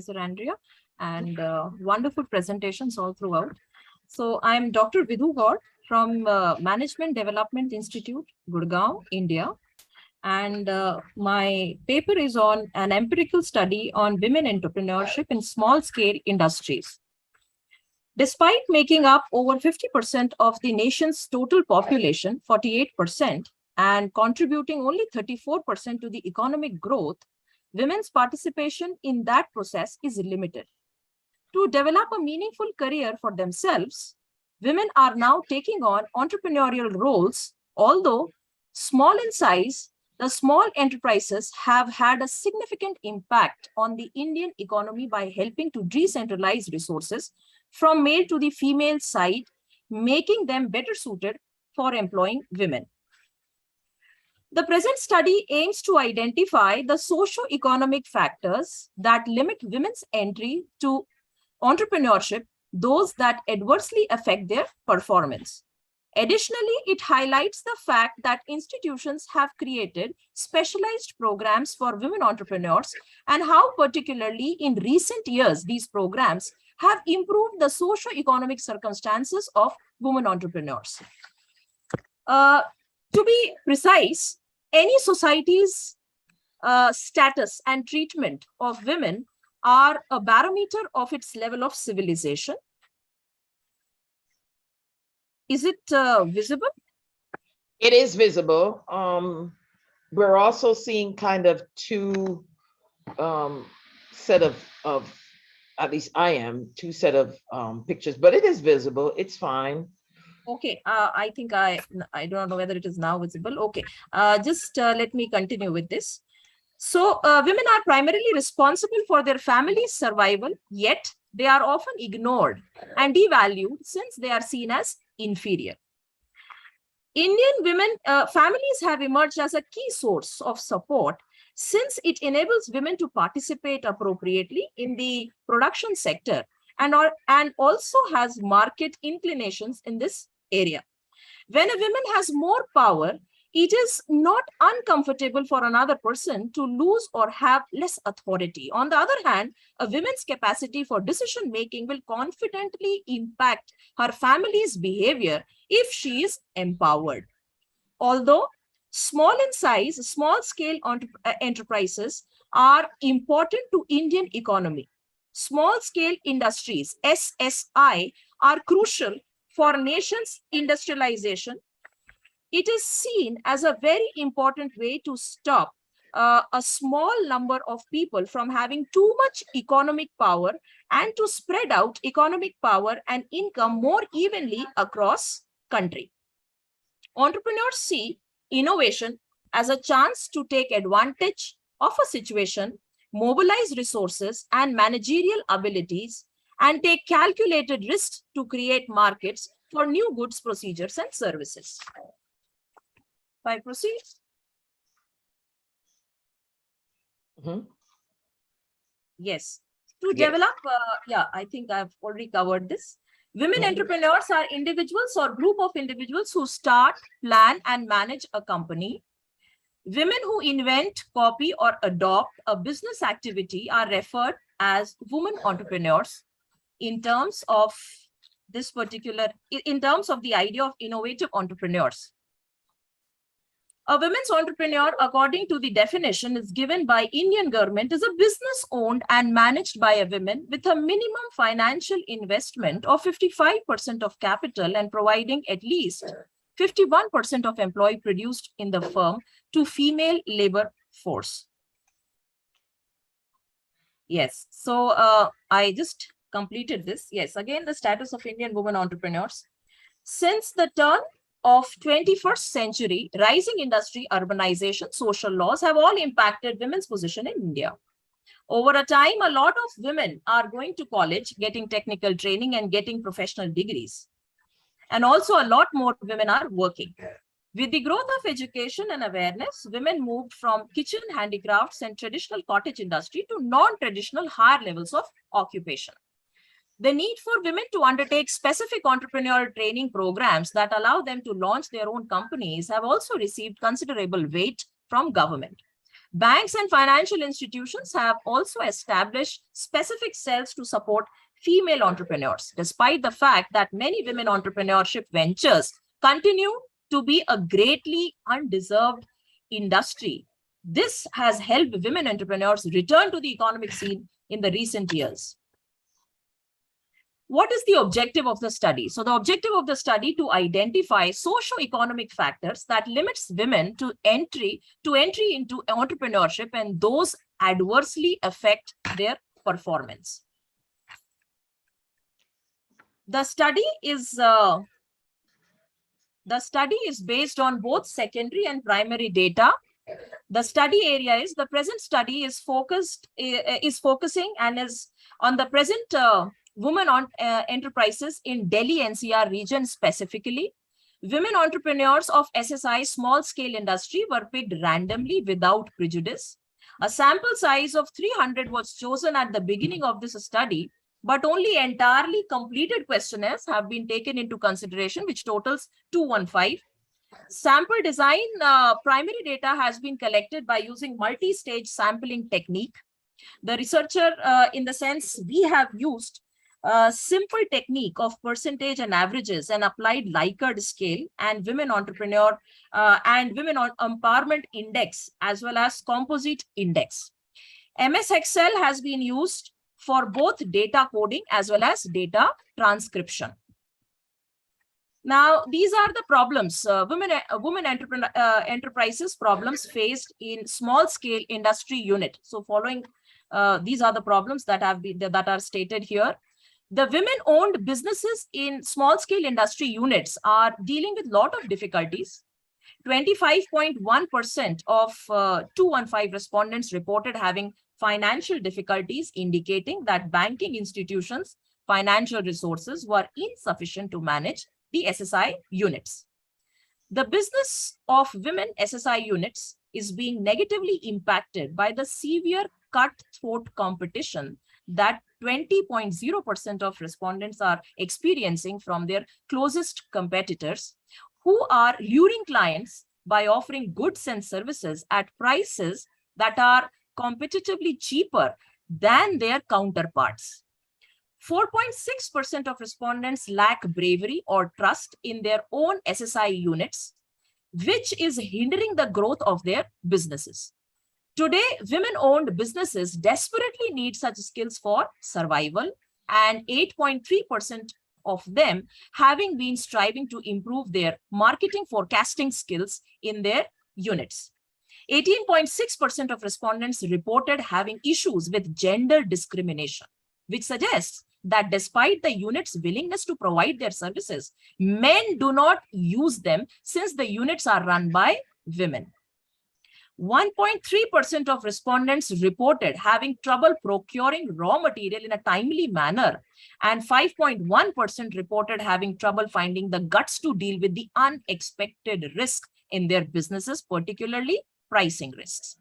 Professor Andrea, and wonderful presentations all throughout. So I'm Dr. Vidhu Gaur from Management Development Institute, Gurgaon, India. And my paper is on an empirical study on women entrepreneurship in small-scale industries. Despite making up over 50% of the nation's total population, 48%, and contributing only 34% to the economic growth, women's participation in that process is limited. To develop a meaningful career for themselves, women are now taking on entrepreneurial roles. Although small in size, the small enterprises have had a significant impact on the Indian economy by helping to decentralize resources from male to the female side, making them better suited for employing women. The present study aims to identify the socio-economic factors that limit women's entry to entrepreneurship, those that adversely affect their performance. Additionally, it highlights the fact that institutions have created specialized programs for women entrepreneurs and how particularly in recent years, these programs have improved the socio-economic circumstances of women entrepreneurs. To be precise, any society's status and treatment of women are a barometer of its level of civilization. Is it visible? It is visible. We're also seeing kind of two set of, at least I am, two set of pictures, but it is visible. It's fine. Okay, I think I don't know whether it is now visible. Okay, just let me continue with this. So women are primarily responsible for their family's survival, yet they are often ignored and devalued since they are seen as inferior. Indian women families have emerged as a key source of support since it enables women to participate appropriately in the production sector and also has market inclinations in this area. When a woman has more power, it is not uncomfortable for another person to lose or have less authority. On the other hand, a woman's capacity for decision making will confidently impact her family's behavior if she is empowered. Although small in size, small-scale enterprises are important to Indian economy. Small-scale industries, SSI, are crucial for nation's industrialization. It is seen as a very important way to stop a small number of people from having too much economic power and to spread out economic power and income more evenly across country. Entrepreneurs see innovation as a chance to take advantage of a situation, mobilize resources and managerial abilities, and take calculated risks to create markets for new goods, procedures, and services. If I proceed. Yes. To develop, I think I've already covered this. Women entrepreneurs are individuals or group of individuals who start, plan, and manage a company. Women who invent, copy, or adopt a business activity are referred as women entrepreneurs. In terms of this particular, in terms of the idea of innovative entrepreneurs. A women's entrepreneur, according to the definition, is given by Indian government as a business owned and managed by a woman with a minimum financial investment of 55% of capital and providing at least 51% of employee produced in the firm to female labor force. Yes, so I just completed this. Yes, again, the status of Indian women entrepreneurs. Since the turn of 21st century, rising industry, urbanization, social laws have all impacted women's position in India. Over a time, a lot of women are going to college, getting technical training and getting professional degrees. And also a lot more women are working. With the growth of education and awareness, women moved from kitchen handicrafts and traditional cottage industry to non-traditional higher levels of occupation. The need for women to undertake specific entrepreneurial training programs that allow them to launch their own companies have also received considerable weight from government. Banks and financial institutions have also established specific cells to support female entrepreneurs, despite the fact that many women entrepreneurship ventures continue to be a greatly undeserved industry. This has helped women entrepreneurs return to the economic scene in the recent years. What is the objective of the study? So the objective of the study to identify socio-economic factors that limits women to entry into entrepreneurship and those adversely affect their performance. The study is based on both secondary and primary data. The study area is the present study is focusing and is on the present women on enterprises in Delhi NCR region specifically. Women entrepreneurs of SSI small scale industry were picked randomly without prejudice. A sample size of 300 was chosen at the beginning of this study, but only entirely completed questionnaires have been taken into consideration, which totals 215. Sample design primary data has been collected by using multi-stage sampling technique. The researcher, in the sense we have used a simple technique of percentage and averages and applied Likert scale and women entrepreneur and women empowerment index as well as composite index. MS Excel has been used for both data coding as well as data transcription. Now, these are the problems, women enterprises problems faced in small scale industry unit. So following, these are the problems that are stated here. The women-owned businesses in small scale industry units are dealing with a lot of difficulties. 25.1% of 215 respondents reported having financial difficulties, indicating that banking institutions' financial resources were insufficient to manage the SSI units. The business of women SSI units is being negatively impacted by the severe cutthroat competition that 20.0% of respondents are experiencing from their closest competitors, who are luring clients by offering goods and services at prices that are competitively cheaper than their counterparts. 4.6% of respondents lack bravery or trust in their own SSI units, which is hindering the growth of their businesses. Today, women-owned businesses desperately need such skills for survival, and 8.3% of them having been striving to improve their marketing forecasting skills in their units. 18.6% of respondents reported having issues with gender discrimination, which suggests that despite the unit's willingness to provide their services, men do not use them since the units are run by women. 1.3% of respondents reported having trouble procuring raw material in a timely manner, and 5.1% reported having trouble finding the guts to deal with the unexpected risk in their businesses, particularly pricing risks,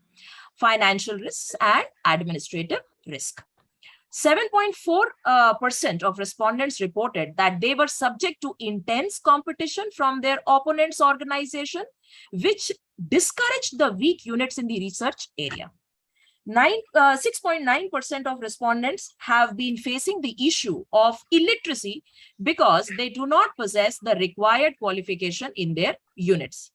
financial risks, and administrative risk. 7.4% of respondents reported that they were subject to intense competition from their opponent's organization, which discouraged the weak units in the research area. 6.9% of respondents have been facing the issue of illiteracy because they do not possess the required qualification in their units.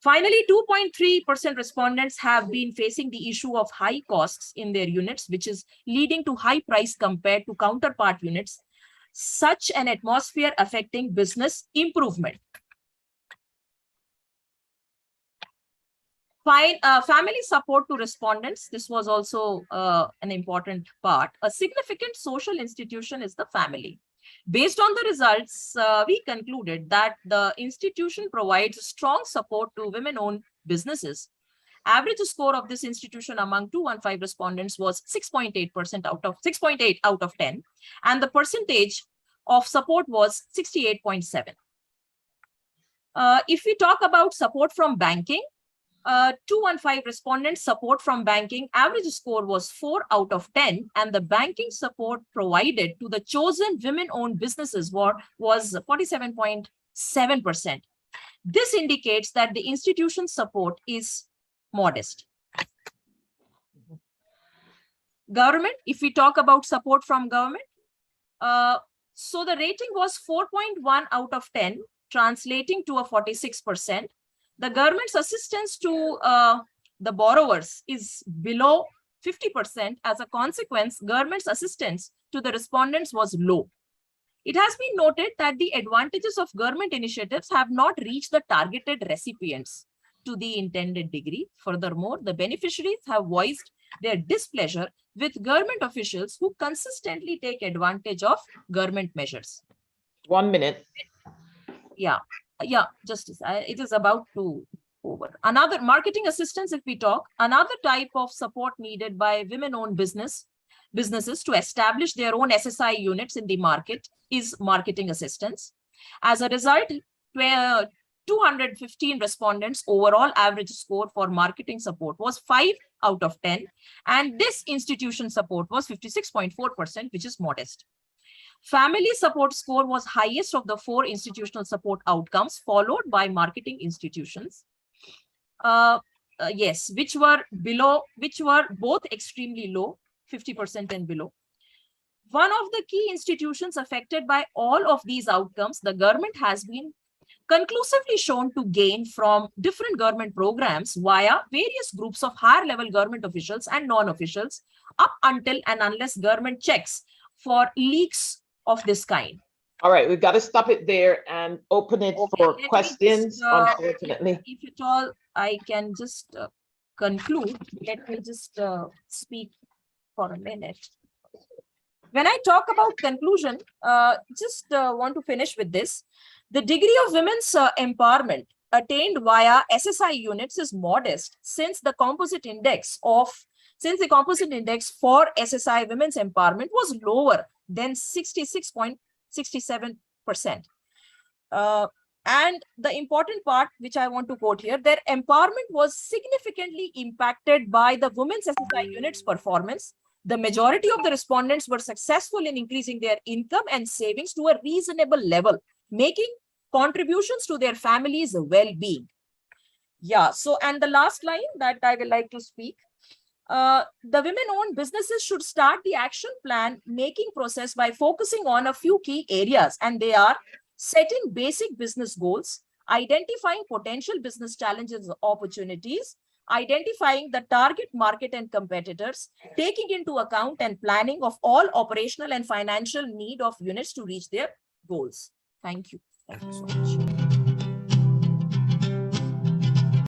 Finally, 2.3% respondents have been facing the issue of high costs in their units, which is leading to high price compared to counterpart units, such an atmosphere affecting business improvement. Family support to respondents. This was also an important part. A significant social institution is the family. Based on the results, we concluded that the institution provides strong support to women-owned businesses. Average score of this institution among 215 respondents was 6.8% out of 6.8 out of 10, and the percentage of support was 68.7. If we talk about support from banking, 215 respondents support from banking, average score was 4 out of 10, and the banking support provided to the chosen women-owned businesses was 47.7%. This indicates that the institution's support is modest. Government, if we talk about support from government, so the rating was 4.1 out of 10, translating to a 46%. The government's assistance to the borrowers is below 50%. As a consequence, government's assistance to the respondents was low. It has been noted that the advantages of government initiatives have not reached the targeted recipients to the intended degree. Furthermore, the beneficiaries have voiced their displeasure with government officials who consistently take advantage of government measures. 1 minute. Yeah, Justice, it is about to over. Another marketing assistance, if we talk, another type of support needed by women-owned businesses to establish their own SSI units in the market is marketing assistance. As a result, 215 respondents overall average score for marketing support was 5 out of 10, and this institution support was 56.4%, which is modest. Family support score was highest of the 4 institutional support outcomes, followed by marketing institutions. Yes, which were both extremely low, 50% and below. One of the key institutions affected by all of these outcomes, the government has been conclusively shown to gain from different government programs via various groups of higher level government officials and non-officials up until and unless government checks for leaks of this kind. All right, we've got to stop it there and open it for questions, unfortunately. If at all, I can just conclude. Let me just speak for a minute. When I talk about conclusion, just want to finish with this. The degree of women's empowerment attained via SSI units is modest since the composite index for SSI women's empowerment was lower than 66.67%. And the important part, which I want to quote here, their empowerment was significantly impacted by the women's SSI units performance. The majority of the respondents were successful in increasing their income and savings to a reasonable level, making contributions to their families' well-being. Yeah, so, and the last line that I would like to speak, the women-owned businesses should start the action plan making process by focusing on a few key areas, and they are setting basic business goals, identifying potential business challenges and opportunities, identifying the target market and competitors, taking into account and planning of all operational and financial need of units to reach their goals. Thank you. Thank you so much.